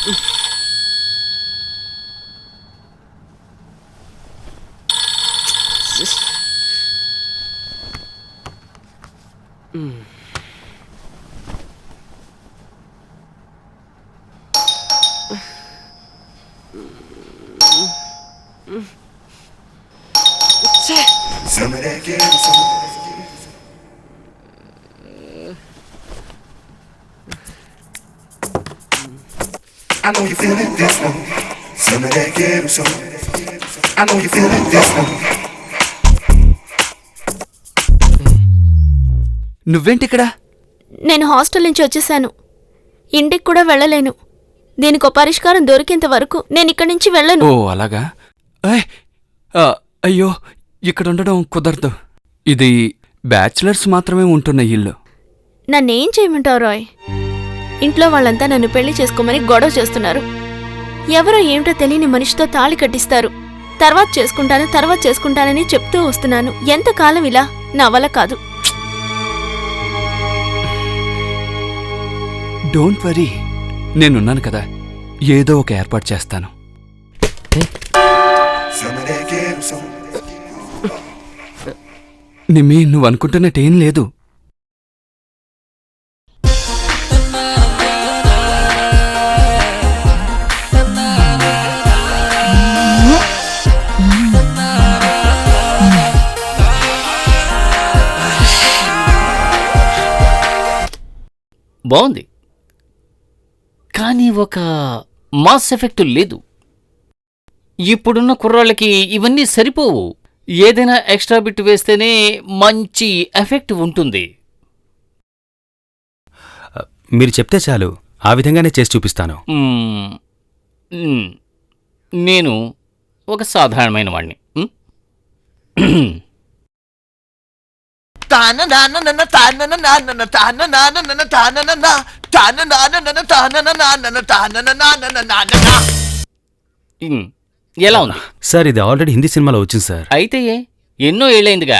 I know you feeling this one. Some of that ghetto soul. I know you feeling this one. నువ్వేంటి ఇక్కడ? నేను hostel నుంచి వచ్చేసాను. ఇంటికి కూడా వెళ్ళలేను. దీనికో పరిష్కారం దొరికేంత వరకు నేను ఇక్కడి నుంచి వెళ్ళను. ఓ అలాగా? అయ్యో, ఇక్కడ ఉండడం కుదరదు. ఇది బ్యాచిలర్స్ మాత్రమే ఉంటున్న ఇల్లు. నన్నేం చేయమంటావు రాయ్? ఇంట్లో వాళ్ళంతా నన్ను పెళ్లి చేసుకోమని గొడవ చేస్తున్నారు. ఎవరో ఏమిటో తెలియని మనిషితో తాళి కట్టిస్తారు. తర్వాత చేసుకుంటానని చెప్తూ వస్తున్నాను. ఎంతకాలం ఇలా? నా వల్ల కాదు. డోంట్ వరీ, నేనున్నాను కదా, ఏదో ఒక ఏర్పాటు చేస్తాను. నిమ్మి, నువ్వు అనుకుంటున్నట్టేం లేదు. బాగుంది, కానీ ఒక మాస్ ఎఫెక్ట్ లేదు. ఇప్పుడున్న కుర్రాళ్ళకి ఇవన్నీ సరిపోవు. ఏదైనా ఎక్స్ట్రా బిట్ వేస్తేనే మంచి ఎఫెక్ట్ ఉంటుంది. మీరు చెప్తే చాలు, ఆ విధంగానే చేసి చూపిస్తాను. నేను ఒక సాధారణమైన వాణ్ణి. ఎలా ఉంది సార్? ఇది ఆల్రెడీ హిందీ సినిమాలో వచ్చింది సార్. అయితే ఎన్నో ఏళ్ళైందిగా.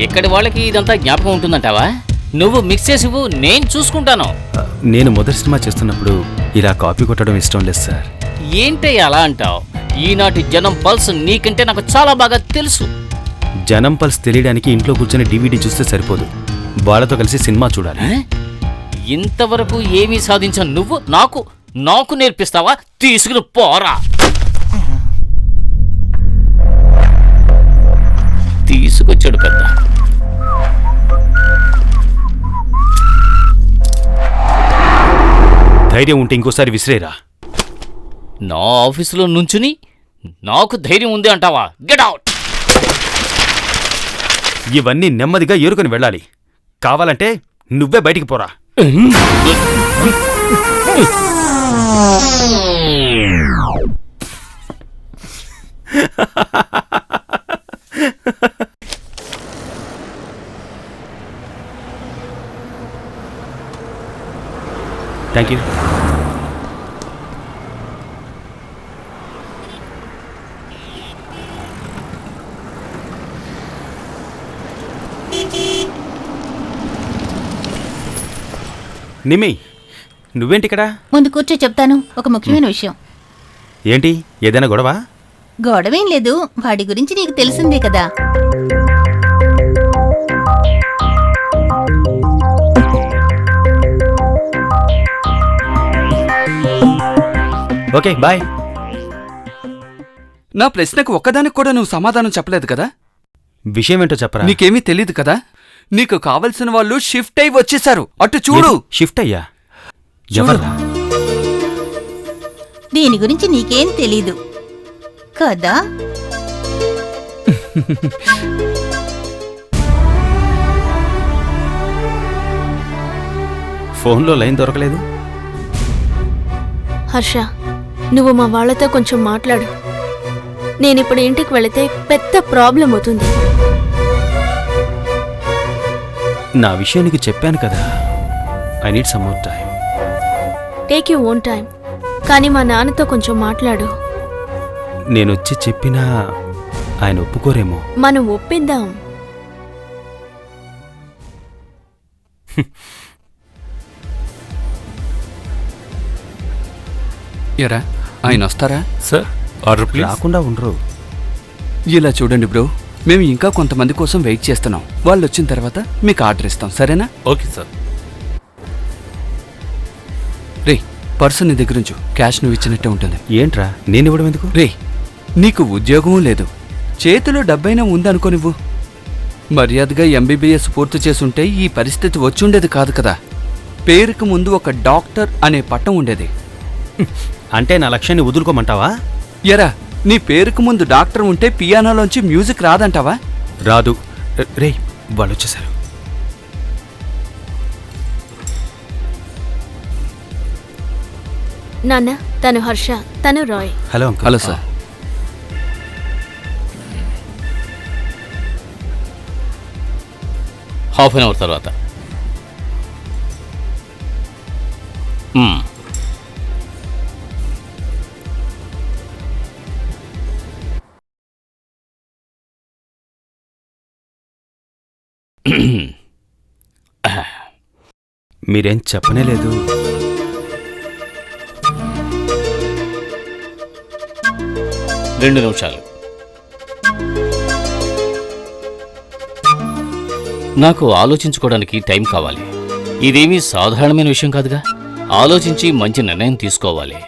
ఎక్కడి వాళ్ళకి ఇదంతా జ్ఞాపకం ఉంటుందంటావా? నువ్వు మిక్స్ చేసివు, నేను చూసుకుంటాను. నేను మొదటి సినిమా చేస్తున్నప్పుడు ఇలా కాపీ కొట్టడం ఇష్టం లేదు సార్. ఏంటే అలా అంటావు? ఈనాటి జనం పల్స్ నీకంటే నాకు చాలా బాగా తెలుసు. జనం పల్స్ తెలియడానికి ఇంట్లో కూర్చొని DVD చూస్తే సరిపోదు, వాళ్ళతో కలిసి సినిమా చూడాలి. ఇంతవరకు ఏమీ సాధించా నువ్వు నాకు నేర్పిస్తావా? తీసుకుని పోరా. తీసుకొచ్చాడు పెద్ద. ధైర్యం ఉంటే ఇంకోసారి విసిరేరా. నా ఆఫీసులో నుంచుని నాకు ధైర్యం ఉంది అంటావా? Get out. ఇవన్నీ నెమ్మదిగా ఏరుకొని వెళ్ళాలి. కావాలంటే నువ్వే బయటికి పోరా. Thank you. నిమ్మి, నువ్వేంటి ఇక్కడ? ముందు కూర్చో, చెప్తాను. ఒక ముఖ్యమైన విషయం. ఏంటి? ఏదైనా గొడవ? గొడవేం లేదు, వాడి గురించి నీకు తెలిసిందే కదా. Okay, bye. నా ప్రశ్నకు ఒక్కదానికి కూడా నువ్వు సమాధానం చెప్పలేదు కదా. విషయం ఏంటో చెప్పరా. నీకేమీ తెలీదు కదా. నీకు కావలసిన వాళ్ళు షిఫ్ట్ అయి వచ్చేశారు. అటు చూడు. షిఫ్ట్ అయ్యా? ఎవర్రా? దీని గురించి నీకేం తెలీదు కదా. ఫోన్లో లైన్ దొరకలేదు. హర్ష, నువ్వు మా వాళ్లతో కొంచెం మాట్లాడు. నేనిప్పుడు ఇంటికి వెళితే పెద్ద ప్రాబ్లం అవుతుంది. నా విషయం నీకు చెప్పాను కదా. I need some more time. Take you own time. కానీ మా నాన్నతో కొంచెం మాట్లాడు. నేనొచ్చి చెప్పినా ఆయన ఒప్పుకోరేమో. మనం ఒప్పిద్దాం. ఎరా ఆయన వస్తారా? Sir order please. రాకుండా ఉండరు. ఇలా చూడండి బ్రో, మేము ఇంకా కొంతమంది కోసం వెయిట్ చేస్తున్నాం. వాళ్ళు వచ్చిన తర్వాత మీకు ఆర్డర్ ఇస్తాం, సరేనా? Okay sir. రే, పర్సు నీ దగ్గర ఉంచు. క్యాష్ నువ్వు ఇచ్చినట్టే ఉంటుంది. ఏంట్రా నేను ఇవ్వడం ఎందుకు? రే, నీకు ఉద్యోగమూ లేదు, చేతిలో డబ్బైనా ఉందనుకో. నువ్వు మర్యాదగా ఎంబీబీఎస్ పూర్తి చేసుంటే ఈ పరిస్థితి వచ్చుండేది కాదు కదా. పేరుకు ముందు ఒక డాక్టర్ అనే పట్టం ఉండేది. అంటే నా లక్ష్యాన్ని వదులుకోమంటావా? ఎరా, నీ పేరుకు ముందు డాక్టర్ ఉంటే పియానోలోంచి మ్యూజిక్ రాదంటావా? రాదు. రే, వాళ్ళు వచ్చేసారు. నాన్న, తను హర్ష, తను Rai. Hello uncle. Hello sir. Half an hour తర్వాత. మీరేం చెప్పనే లేదు. రెండు నిమిషాలు. నాకు ఆలోచించుకోవడానికి టైం కావాలి. ఇదేమీ సాధారణమైన విషయం కాదుగా. ఆలోచించి మంచి నిర్ణయం తీసుకోవాలి.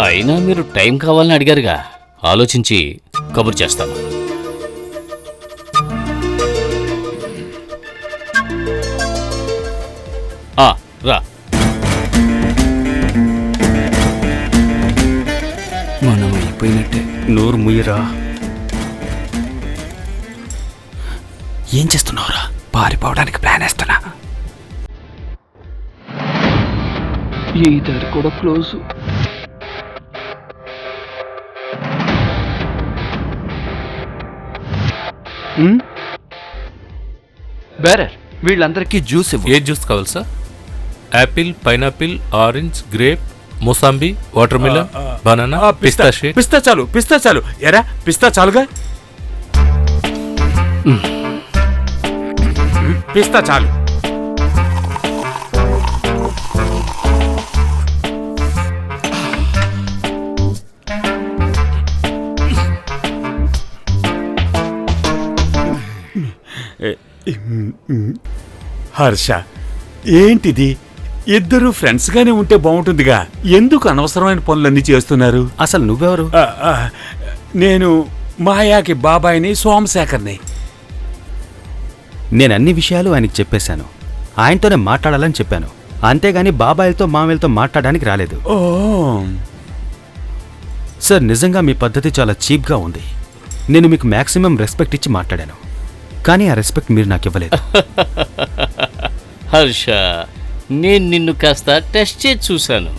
అయినా మీరు టైం కావాలని అడిగారుగా, ఆలోచించి కబురు చేస్తాను. రా. మనం అయిపోయినట్టే. నోరు ముయ్యరా. ఏం చేస్తున్నావురా? పారిపోవడానికి ప్లాన్ వేస్తున్నా. ఈ దారి కూడా క్లోజ్. బేరర్, వీళ్ళందరికీ జ్యూస్ ఇవ్వు. ఏ జ్యూస్ కావాలి sir? Apple, pineapple, orange, grape, mosambi, watermelon, banana, pista shake. Pista చాలు, పిస్తా చాలు. ఎరా, పిస్తా చాలుగా. పిస్తా చాలు. హర్ష, ఏంటిది? ఇద్దరు ఫ్రెండ్స్ గానే ఉంటే బాగుంటుందిగా. ఎందుకు అనవసరమైన పనులన్నీ చేస్తున్నారు? అసలు నువ్వెవరు? నేను మాయాకి బాబాయిని, సోమశేఖర్ని. నేను అన్ని విషయాలు ఆయనకి చెప్పేశాను. ఆయనతోనే మాట్లాడాలని చెప్పాను, అంతేగాని బాబాయిలతో మామయ్యలతో మాట్లాడడానికి రాలేదు. ఓ సార్, నిజంగా మీ పద్ధతి చాలా చీప్గా ఉంది. నేను మీకు మ్యాక్సిమం రెస్పెక్ట్ ఇచ్చి మాట్లాడాను, కానీ ఆ రెస్పెక్ట్ మీరు నాకు ఇవ్వలేదు. హర్ష, నేను నిన్ను కాస్త టెస్ట్ చేసి చూశాను.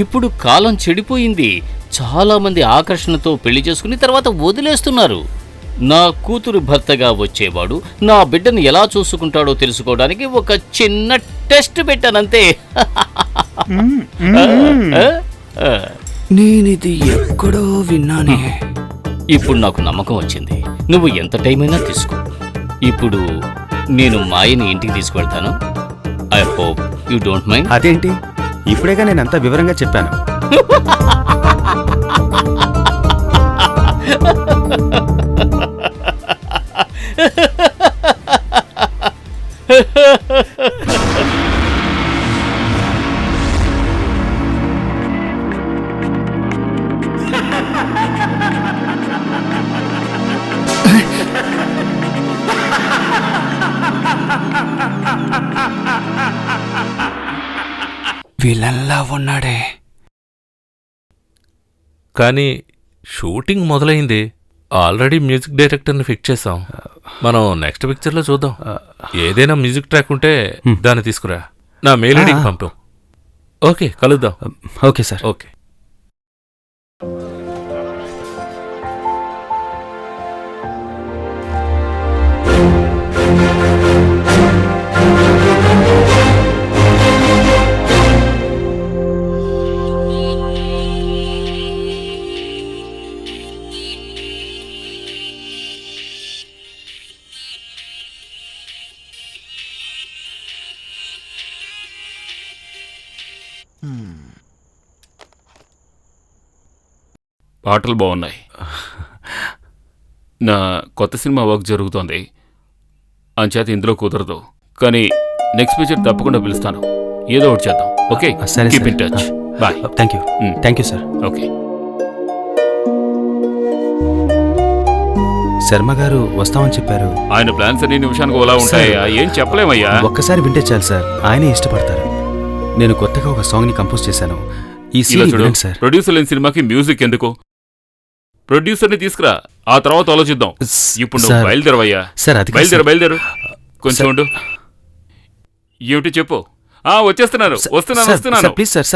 ఇప్పుడు కాలం చెడిపోయింది. చాలా మంది ఆకర్షణతో పెళ్లి చేసుకుని తర్వాత వదిలేస్తున్నారు. నా కూతురు భర్తగా వచ్చేవాడు నా బిడ్డను ఎలా చూసుకుంటాడో తెలుసుకోవడానికి ఒక చిన్న టెస్ట్ పెట్టానంతే. నేనిది ఎక్కడో విన్నానే. ఇప్పుడు నాకు నమ్మకం వచ్చింది. నువ్వు ఎంత టైం అయినా తీసుకో. ఇప్పుడు నేను మాయని ఇంటికి తీసుకువెళ్తాను. I hope you don't mind. అదేంటి, ఇప్పుడేగా నేను అంతా వివరంగా చెప్పాను. వీళ్ళల్లా ఉన్నాడే. కానీ షూటింగ్ మొదలైంది. ఆల్రెడీ మ్యూజిక్ డైరెక్టర్ని ఫిక్స్ చేసాం. మనం నెక్స్ట్ పిక్చర్లో చూద్దాం. ఏదైనా మ్యూజిక్ ట్రాక్ ఉంటే దాన్ని తీసుకురా, నా మెయిల్ ఐడికి పంపాం. ఓకే, కలుద్దాం. Okay sir. ఓకే. పాటలు బాగున్నాయి. నా కొత్త సినిమా వర్క్ జరుగుతోంది, అంచేత ఇందులో కుదరదు. కానీ నెక్స్ట్ పిక్చర్ తప్పకుండా పిలుస్తాను. ఏదో ఒకటి చేద్దాం. ఓకే, సరే keep in touch. Bye. Thank you sir. Okay. Sharma గారు వస్తామని చెప్పారు. ఆయన ప్లాన్స్ అన్ని నిమిషానికి ఓలా ఉంటాయా? ఏం చెప్పలేమయ్యా. ఒక్కసారి వింటే చాలు సార్, ఆయనే ఇష్టపడతారు. నేను కొత్తగా ఒక సాంగ్ ని కంపోజ్ చేశాను. ఈ ఇలా సీన్ చూడు, వినండి సార్. ప్రొడ్యూసర్ లేని సినిమాకి మ్యూజిక్ ఎందుకు? ప్రొడ్యూసర్ని తీసుకురా, ఆ తర్వాత ఆలోచిద్దాం. ఇప్పుడు నువ్వు సార్, బయలుదేరవయ్యా. సార్, అది కాదు సార్. బయలుదేరు. కొంచెం సార్. ఉండు. ఏమిటి చెప్పు. వచ్చేస్తున్నారు. సార్, వస్తున్నాను. Sir, please sir.